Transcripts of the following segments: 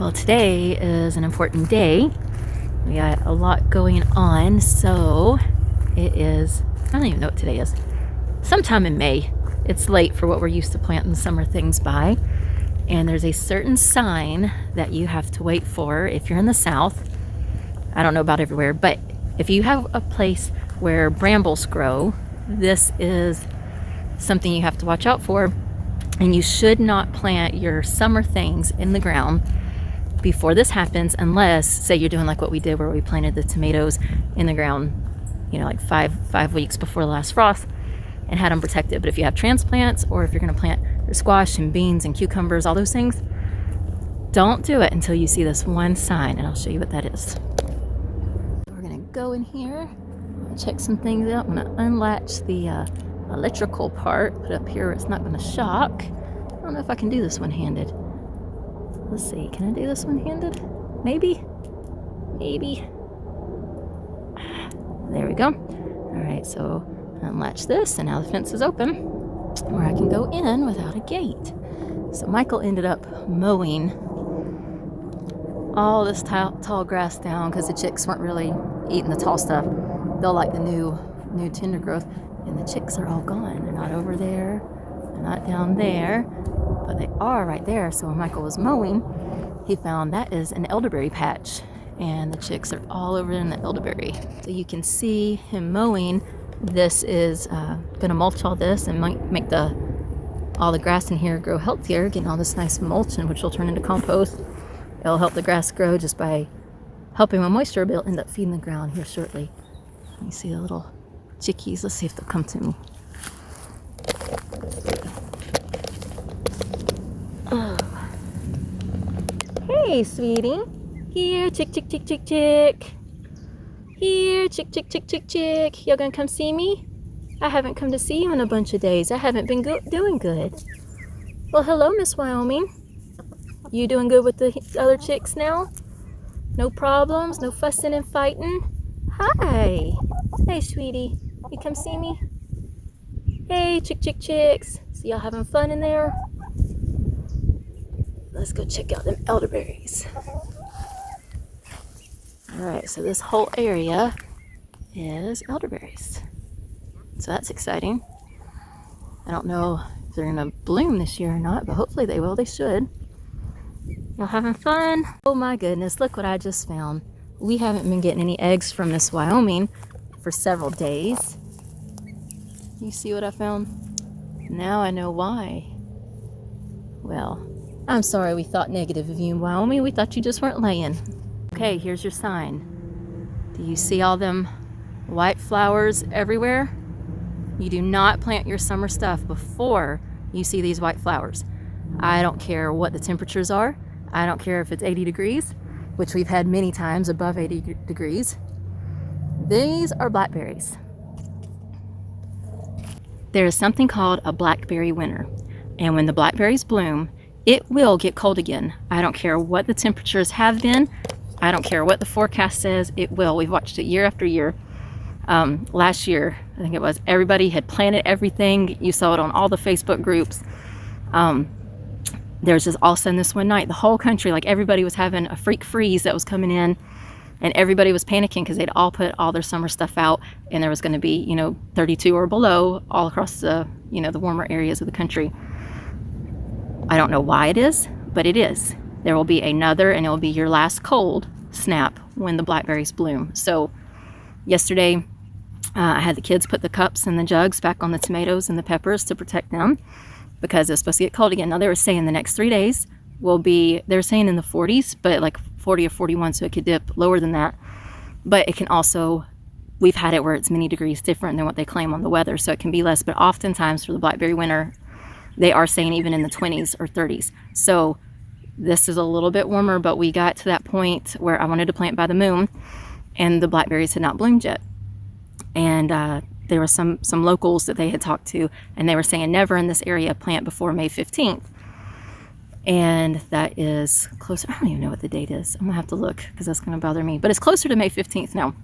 Well, today is an important day. We got a lot going on, so it is, I don't even know what today is. Sometime in May. It's late for what we're used to planting summer things by. And there's a certain sign that you have to wait for if you're in the South. I don't know about everywhere, but if you have a place where brambles grow, this is something you have to watch out for. And you should not plant your summer things in the ground before this happens, unless, say, you're doing like what we did where we planted the tomatoes in the ground, like five weeks before the last frost and had them protected. But if you have transplants, or if you're going to plant your squash and beans and cucumbers, all those things, don't do it until you see this one sign, and I'll show you what that is. We're going to go in here, check some things out. I'm going to unlatch the electrical part, put it up here where it's not going to shock. I don't know if I can do this one-handed. Let's see, can I do this one-handed? Maybe. There we go. All right, so unlatch this, and now the fence is open where I can go in without a gate. So Michael ended up mowing all this tall grass down because the chicks weren't really eating the tall stuff. They'll like the new tender growth, and the chicks are all gone. They're not over there, they're not down there, but they are right there. So when Michael was mowing, he found that is an elderberry patch, and the chicks are all over in the elderberry. So you can see him mowing. This is gonna mulch all this and might make all the grass in here grow healthier, getting all this nice mulch, and which will turn into compost. It'll help the grass grow just by helping with moisture, but it'll end up feeding the ground here shortly. Let me see the little chickies. Let's see if they'll come to me. Oh. Hey, sweetie. Here, chick. Here, chick. Y'all gonna come see me? I haven't come to see you in a bunch of days. I haven't been doing good. Well, hello, Miss Wyoming. You doing good with the other chicks now? No problems? No fussing and fighting? Hi. Hey, sweetie. You come see me? Hey, chicks. So y'all having fun in there? Let's go check out them elderberries. Alright, so this whole area is elderberries. So that's exciting. I don't know if they're going to bloom this year or not, but hopefully they will. They should. Y'all having fun? Oh my goodness, look what I just found. We haven't been getting any eggs from Miss Wyoming for several days. You see what I found? Now I know why. Well, I'm sorry we thought negative of you in Wyoming. We thought you just weren't laying. Okay, here's your sign. Do you see all them white flowers everywhere? You do not plant your summer stuff before you see these white flowers. I don't care what the temperatures are. I don't care if it's 80 degrees, which we've had many times above 80 degrees. These are blackberries. There is something called a blackberry winter. And when the blackberries bloom, it will get cold again. I don't care what the temperatures have been. I don't care what the forecast says, it will. We've watched it year after year. Last year, I think it was, everybody had planted everything. You saw it on all the Facebook groups. There was just all of a sudden this one night, the whole country, like everybody was having a freak freeze that was coming in, and everybody was panicking because they'd all put all their summer stuff out, and there was going to be, 32 or below all across the, the warmer areas of the country. I don't know why it is, but it is. There will be another, and it will be your last cold snap when the blackberries bloom. So yesterday, I had the kids put the cups and the jugs back on the tomatoes and the peppers to protect them because it's supposed to get cold again. Now, they were saying the next 3 days will be, they're saying in the 40s, but like 40 or 41, so it could dip lower than that. But it can also, we've had it where it's many degrees different than what they claim on the weather, so it can be less. But oftentimes for the blackberry winter, they are saying even in the 20s or 30s. So this is a little bit warmer, but we got to that point where I wanted to plant by the moon, and the blackberries had not bloomed yet. And there were some locals that they had talked to, and they were saying never in this area plant before May 15th. And that is closer. I don't even know what the date is. I'm gonna have to look because that's gonna bother me. But it's closer to May 15th now.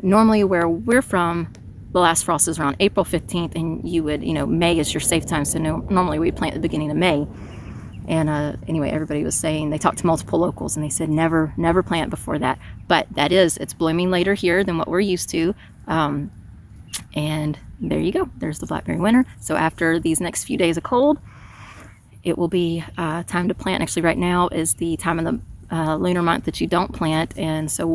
Normally where we're from, the last frost is around April 15th, and you would, May is your safe time. So normally we plant at the beginning of May. And anyway, everybody was saying, they talked to multiple locals and they said never plant before that. But it's blooming later here than what we're used to. And there you go. There's the blackberry winter. So after these next few days of cold, it will be time to plant. Actually, right now is the time of the lunar month that you don't plant. And so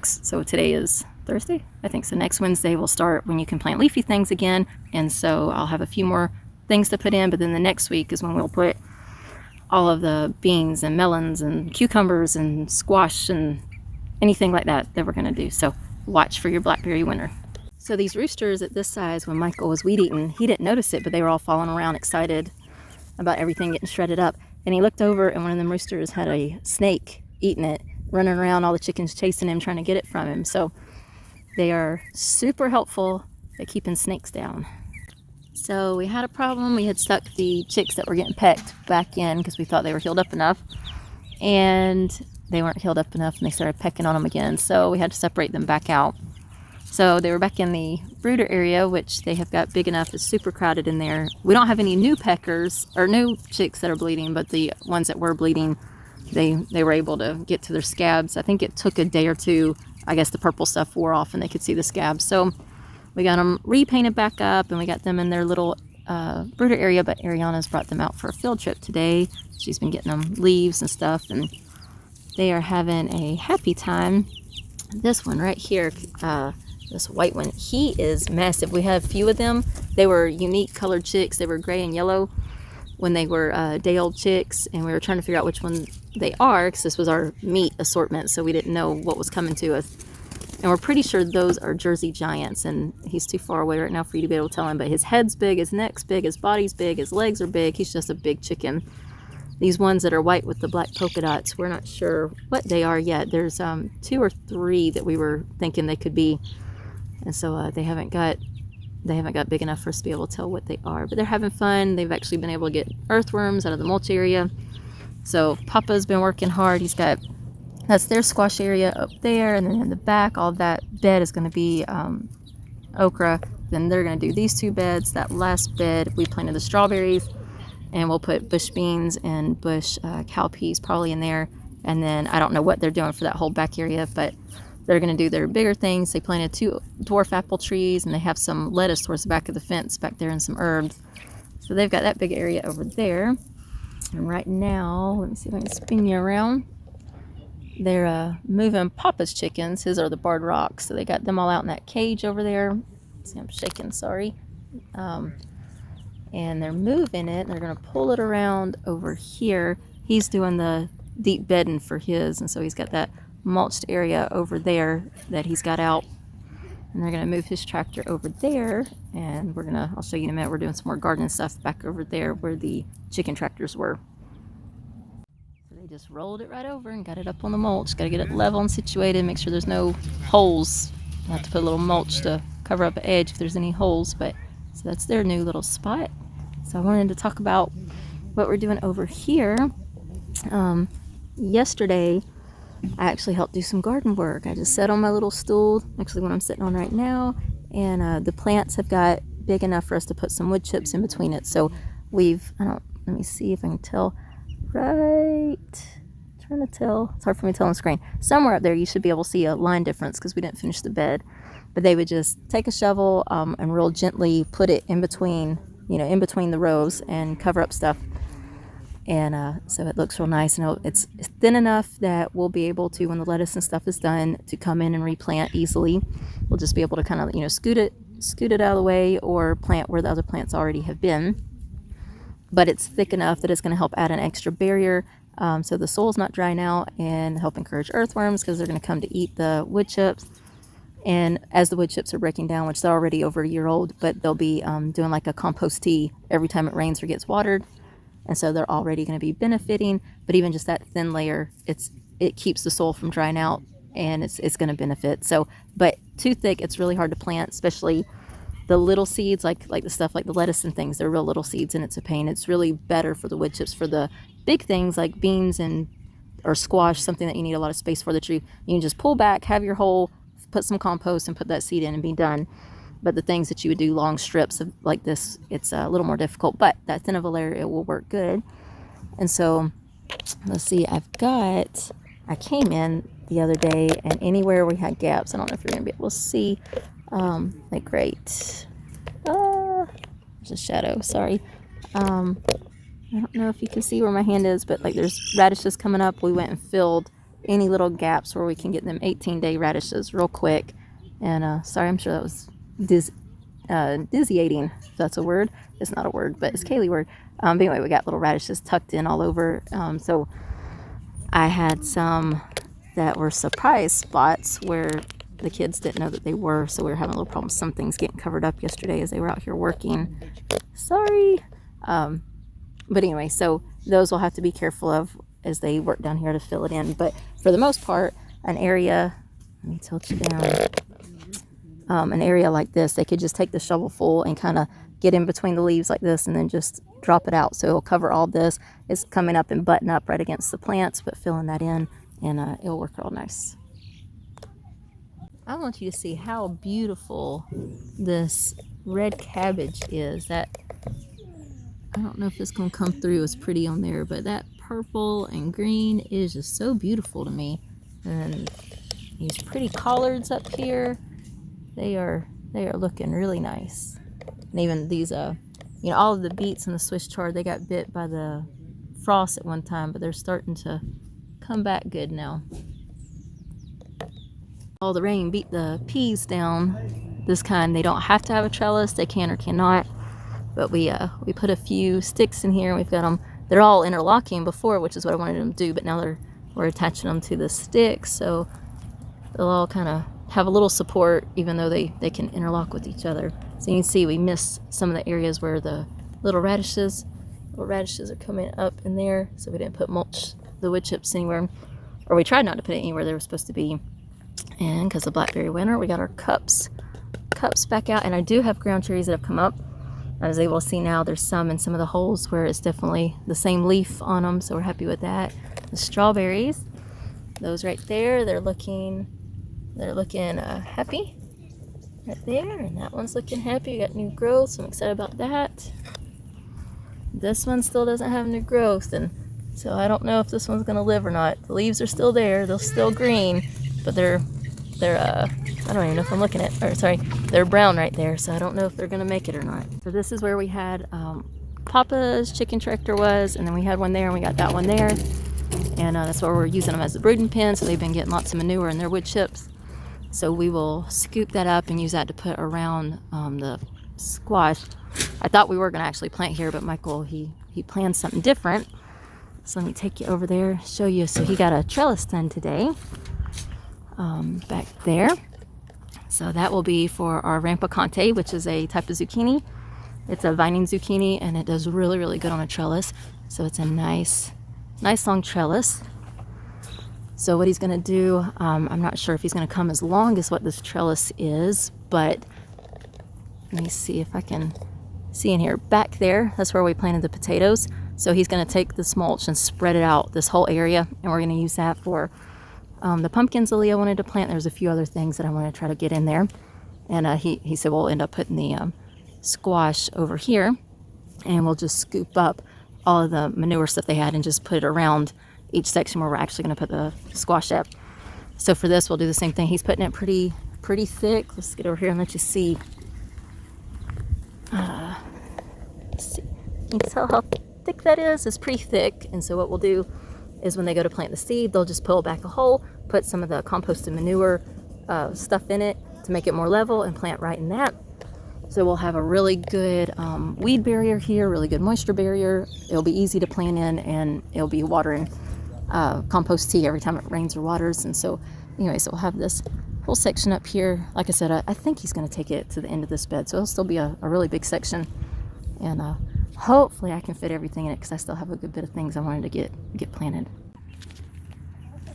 so today is Thursday, I think. So next Wednesday will start when you can plant leafy things again. And so I'll have a few more things to put in, but then the next week is when we'll put all of the beans and melons and cucumbers and squash and anything like that we're going to do. So watch for your blackberry winter. So these roosters at this size, when Michael was weed eating, he didn't notice it, but they were all falling around excited about everything getting shredded up. And he looked over and one of them roosters had a snake eating it, running around, all the chickens chasing him, trying to get it from him. So they are super helpful at keeping snakes down. So we had a problem. We had stuck the chicks that were getting pecked back in because we thought they were healed up enough. And they weren't healed up enough and they started pecking on them again. So we had to separate them back out. So they were back in the brooder area, which they have got big enough. It's super crowded in there. We don't have any new peckers or new chicks that are bleeding, but the ones that were bleeding, they were able to get to their scabs. I think it took a day or two. I guess the purple stuff wore off and they could see the scabs. So we got them repainted back up and we got them in their little brooder area, but Ariana's brought them out for a field trip today. She's been getting them leaves and stuff and they are having a happy time. This one right here, this white one, he is massive. We had a few of them. They were unique colored chicks. They were gray and yellow when they were day-old chicks, and we were trying to figure out which one they are because this was our meat assortment, so we didn't know what was coming to us. And we're pretty sure those are Jersey Giants, and he's too far away right now for you to be able to tell him, but his head's big, his neck's big, his body's big, his legs are big. He's just a big chicken. These ones that are white with the black polka dots, we're not sure what they are yet. There's 2 or 3 that we were thinking they could be. And so they haven't got big enough for us to be able to tell what they are. But they're having fun. They've actually been able to get earthworms out of the mulch area. So Papa's been working hard. That's their squash area up there. And then in the back, all that bed is going to be okra. Then they're going to do these 2 beds. That last bed, we planted the strawberries. And we'll put bush beans and bush cowpeas probably in there. And then I don't know what they're doing for that whole back area, but they're going to do their bigger things. They planted 2 dwarf apple trees, and they have some lettuce towards the back of the fence back there and some herbs. So they've got that big area over there. And right now, let me see if I can spin you around. They're moving Papa's chickens. His are the barred rocks. So they got them all out in that cage over there. See, I'm shaking, sorry. And they're moving it. They're going to pull it around over here. He's doing the deep bedding for his, and so he's got that mulched area over there that he's got out. And they're going to move his tractor over there, and I'll show you in a minute, we're doing some more gardening stuff back over there where the chicken tractors were. So they just rolled it right over and got it up on the mulch. Got to get it level and situated, make sure there's no holes. I have to put a little mulch to cover up the edge if there's any holes, but so that's their new little spot. So I wanted to talk about what we're doing over here. Yesterday, I actually helped do some garden work. I just sat on my little stool, actually what I'm sitting on right now, and the plants have got big enough for us to put some wood chips in between it. So let me see if I can tell, trying to tell, it's hard for me to tell on the screen. Somewhere up there you should be able to see a line difference because we didn't finish the bed. But they would just take a shovel and real gently put it in between the rows and cover up stuff. And so it looks real nice, and it's thin enough that we'll be able to, when the lettuce and stuff is done, to come in and replant easily. We'll just be able to kind of scoot it out of the way or plant where the other plants already have been. But it's thick enough that it's going to help add an extra barrier, so the soil's not drying out, and help encourage earthworms because they're going to come to eat the wood chips. And as the wood chips are breaking down, which they're already over a year old, but they'll be doing like a compost tea every time it rains or gets watered. And so they're already going to be benefiting. But even just that thin layer, it keeps the soil from drying out, and it's going to benefit. So, but too thick, it's really hard to plant, especially the little seeds, like the stuff like the lettuce and things. They're real little seeds, and it's a pain. It's really better for the wood chips. For the big things like beans or squash, something that you need a lot of space for, that you can just pull back, have your hole, put some compost, and put that seed in and be done. But the things that you would do long strips of like this, it's a little more difficult, but that thin of a layer, it will work good. And so let's see, I came in the other day, and anywhere we had gaps, I don't know if you're gonna be able to see, like great, there's a shadow, sorry. I don't know if you can see where my hand is, but like there's radishes coming up. We went and filled any little gaps where we can get them 18-day radishes real quick. And sorry, I'm sure that was dizzying, if that's a word. It's not a word, but it's Kaylee word. But anyway, we got little radishes tucked in all over. So I had some that were surprise spots where the kids didn't know that they were, so we were having a little problem. Some things getting covered up yesterday as they were out here working. Sorry. But anyway, so those we'll have to be careful of as they work down here to fill it in. But for the most part, an area, let me tilt you down, an area like this, they could just take the shovel full and kind of get in between the leaves like this and then just drop it out. So it'll cover all this. It's coming up and button up right against the plants, but filling that in, and it'll work real nice. I want you to see how beautiful this red cabbage is. That, I don't know if it's going to come through as pretty on there, but that purple and green is just so beautiful to me. And these pretty collards up here, they are looking really nice. And even these, all of the beets and the Swiss chard, they got bit by the frost at one time, but they're starting to come back good now. All the rain beat the peas down. This kind, they don't have to have a trellis. They can or cannot. But we put a few sticks in here, and we've got them. They're all interlocking before, which is what I wanted them to do. But now we're attaching them to the sticks, so they'll all kind of have a little support, even though they can interlock with each other. So you can see we missed some of the areas where the little radishes are coming up in there. So we didn't put the wood chips anywhere, or we tried not to put it anywhere they were supposed to be. And because of blackberry winter, we got our cups back out. And I do have ground cherries that have come up. I was able to see now there's some in some of the holes where it's definitely the same leaf on them, so we're happy with that. The strawberries, those right there, they're looking happy right there, and that one's looking happy. We got new growth, so I'm excited about that. This one still doesn't have new growth, and so I don't know if this one's gonna live or not. The leaves are still there, they're still green, but they're I don't even know if I'm looking at, or sorry, they're brown right there, so I don't know if they're gonna make it or not. So this is where we had Papa's chicken tractor was, and then we had one there, and we got that one there, and that's where we're using them as the brooding pen. So they've been getting lots of manure in their wood chips. So we will scoop that up and use that to put around the squash. I thought we were gonna actually plant here, but Michael he planned something different. So let me take you over there, show you. So he got a trellis done today. Back there. So that will be for our rampicante, which is a type of zucchini. It's a vining zucchini, and it does really, really good on a trellis. So it's a nice long trellis. So what he's going to do, I'm not sure if he's going to come as long as what this trellis is, but let me see if I can see in here. Back there, that's where we planted the potatoes. So he's going to take this mulch and spread it out this whole area, and we're going to use that for the pumpkins that Leah wanted to plant. There's a few other things that I want to try to get in there. And he said we'll end up putting the squash over here, and we'll just scoop up all of the manure stuff they had and just put it around each section where we're actually going to put the squash up. So for this, we'll do the same thing. He's putting it pretty thick. Let's get over here and let you see. Let's see. You can tell how thick that is. It's pretty thick. And so what we'll do is when they go to plant the seed, they'll just pull back a hole, put some of the composted manure stuff in it to make it more level, and plant right in that. So we'll have a really good weed barrier here, really good moisture barrier. It'll be easy to plant in, and it'll be watering compost tea every time it rains or waters. And so anyway, so we'll have this whole section up here. Like I said, I think he's going to take it to the end of this bed, so it'll still be a really big section. And hopefully I can fit everything in it, because I still have a good bit of things I wanted to get planted.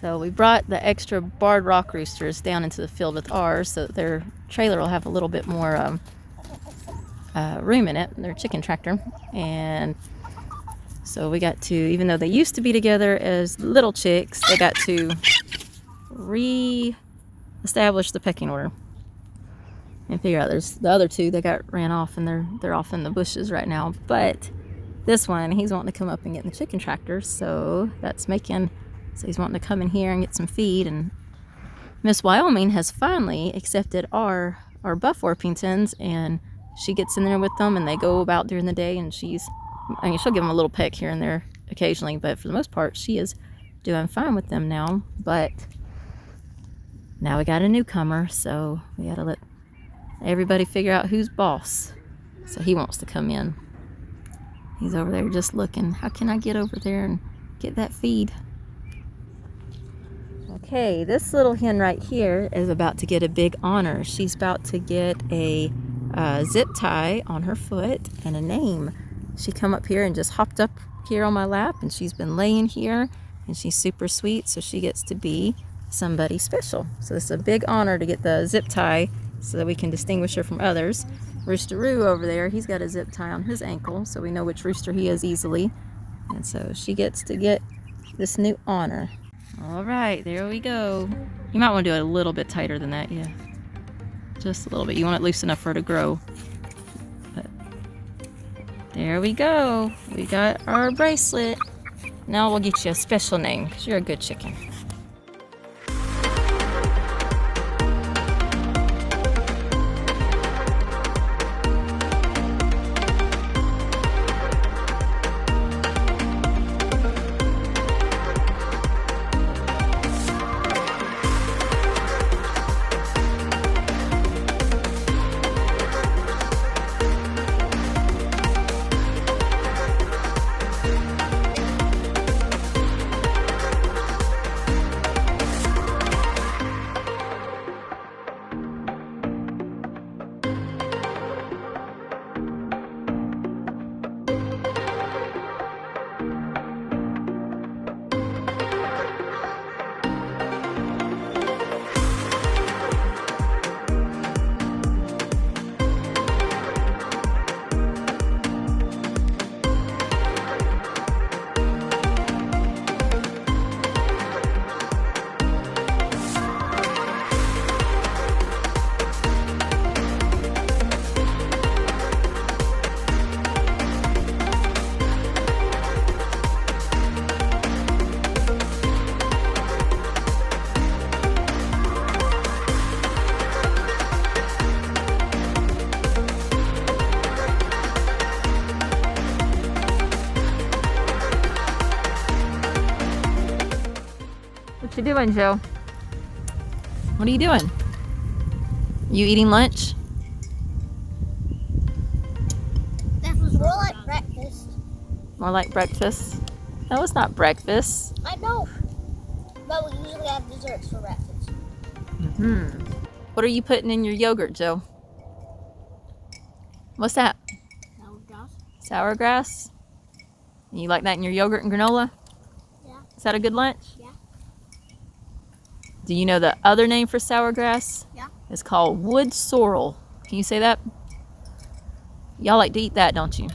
So we brought the extra barred rock roosters down into the field with ours, so that their trailer will have a little bit more room in it, their chicken tractor. And so we got to, even though they used to be together as little chicks, they got to re-establish the pecking order and figure out there's the other two that ran off, and they're off in the bushes right now. But This one, he's wanting to come up and get in the chicken tractor, so that's making, so he's wanting to come in here and get some feed. And Miss Wyoming has finally accepted our buff Orpingtons, and she gets in there with them, and they go about during the day, and she'll give them a little peck here and there occasionally, but for the most part, she is doing fine with them now. But now we got a newcomer, so we gotta let everybody figure out who's boss. So he wants to come in. He's over there just looking. How can I get over there and get that feed? Okay, this little hen right here is about to get a big honor. She's about to get a zip tie on her foot and a name. She come up here and just hopped up here on my lap, and she's been laying here, and she's super sweet, so she gets to be somebody special. So it's a big honor to get the zip tie so that we can distinguish her from others. Roosteroo over there, he's got a zip tie on his ankle, so we know which rooster he is easily. And so she gets to get this new honor. All right, there we go. You might want to do it a little bit tighter than that, yeah. Just a little bit. You want it loose enough for her to grow. But there we go. We got our bracelet. Now we'll get you a special name because you're a good chicken. What you doing, Joe? What are you doing? You eating lunch? That was more like breakfast. More like breakfast? No, it's not breakfast. I know. But we usually have desserts for breakfast. What are you putting in your yogurt, Joe? What's that? Sour grass? You like that in your yogurt and granola? Yeah. Is that a good lunch? Yeah. Do you know the other name for sour grass? Yeah. It's called wood sorrel. Can you say that? Y'all like to eat that, don't you?